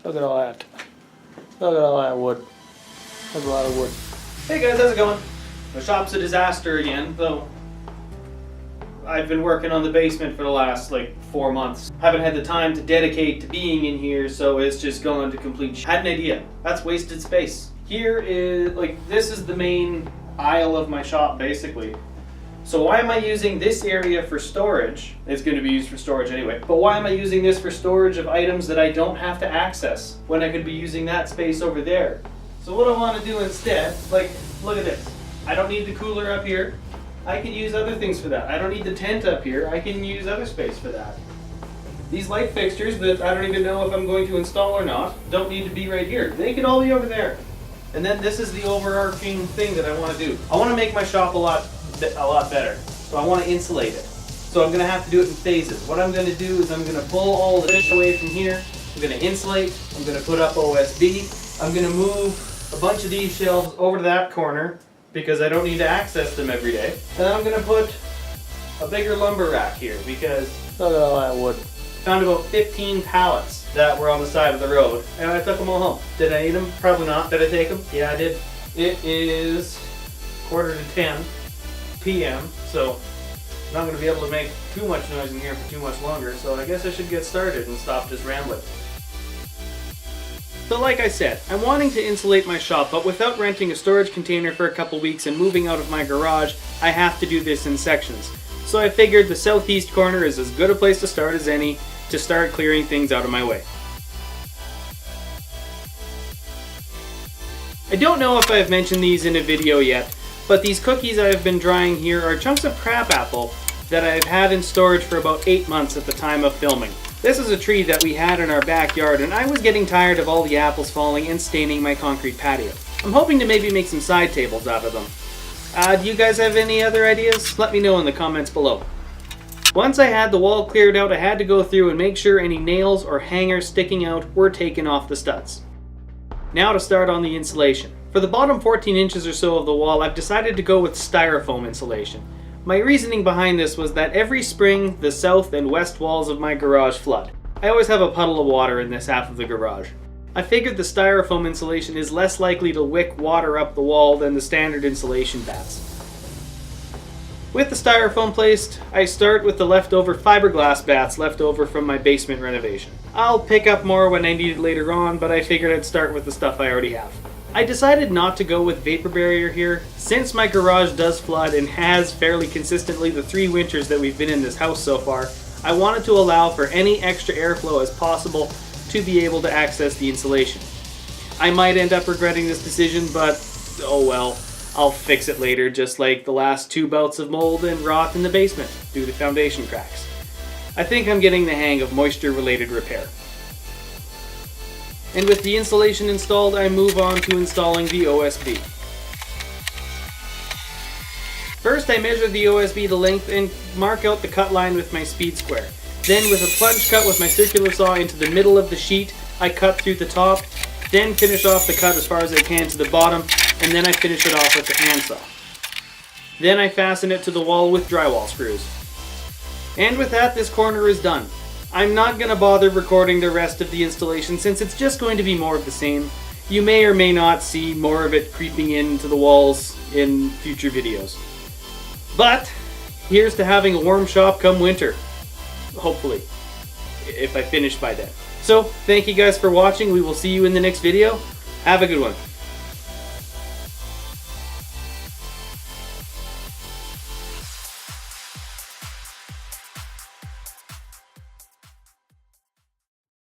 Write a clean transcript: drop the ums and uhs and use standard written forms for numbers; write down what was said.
Look at all that. Look at all that wood. That's a lot of wood. Hey guys, how's it going? The shop's a disaster again, though I've been working on the basement for the last like 4 months. Haven't had the time to dedicate to being in here, so it's just gone to complete Had an idea. That's wasted space. Here is, this is the main aisle of my shop basically. So why am I using this area for storage? It's going to be used for storage anyway. But why am I using this for storage of items that I don't have to access when I could be using that space over there? So what I want to do instead, look at this. I don't need the cooler up here. I can use other things for that. I don't need the tent up here. I can use other space for that. These light fixtures that I don't even know if I'm going to install or not don't need to be right here. They can all be over there. And then this is the overarching thing that I want to do. I want to make my shop a lot better. So I want to insulate it. So I'm going to have to do it in phases. What I'm going to do is I'm going to pull all the fish away from here. I'm going to insulate. I'm going to put up OSB. I'm going to move a bunch of these shelves over to that corner because I don't need to access them every day. And then I'm going to put a bigger lumber rack here because look at all that wood. Found about 15 pallets that were on the side of the road and I took them all home. Did I eat them? Probably not. Did I take them? Yeah, I did. It is 9:45 p.m. so I'm not going to be able to make too much noise in here for too much longer, so I guess I should get started and stop just rambling. So like I said, I'm wanting to insulate my shop, but without renting a storage container for a couple weeks and moving out of my garage, I have to do this in sections. So I figured the southeast corner is as good a place to start as any to start clearing things out of my way. I don't know if I've mentioned these in a video yet, but these cookies I have been drying here are chunks of crabapple that I've had in storage for about 8 months at the time of filming. This is a tree that we had in our backyard and I was getting tired of all the apples falling and staining my concrete patio. I'm hoping to maybe make some side tables out of them. Do you guys have any other ideas? Let me know in the comments below. Once I had the wall cleared out, I had to go through and make sure any nails or hangers sticking out were taken off the studs. Now to start on the insulation. For the bottom 14 inches or so of the wall, I've decided to go with styrofoam insulation. My reasoning behind this was that every spring, the south and west walls of my garage flood. I always have a puddle of water in this half of the garage. I figured the styrofoam insulation is less likely to wick water up the wall than the standard insulation bats. With the styrofoam placed, I start with the leftover fiberglass bats left over from my basement renovation. I'll pick up more when I need it later on, but I figured I'd start with the stuff I already have. I decided not to go with vapor barrier here, since my garage does flood and has fairly consistently the 3 winters that we've been in this house so far. I wanted to allow for any extra airflow as possible to be able to access the insulation. I might end up regretting this decision, but oh well, I'll fix it later, just like the last 2 bouts of mold and rot in the basement due to foundation cracks. I think I'm getting the hang of moisture-related repair. And with the insulation installed, I move on to installing the OSB. First I measure the OSB to length and mark out the cut line with my speed square. Then with a plunge cut with my circular saw into the middle of the sheet, I cut through the top, then finish off the cut as far as I can to the bottom, and then I finish it off with the handsaw. Then I fasten it to the wall with drywall screws. And with that, this corner is done. I'm not going to bother recording the rest of the installation since it's just going to be more of the same. You may or may not see more of it creeping into the walls in future videos. But here's to having a warm shop come winter. Hopefully. If I finish by then. So, thank you guys for watching. We will see you in the next video. Have a good one.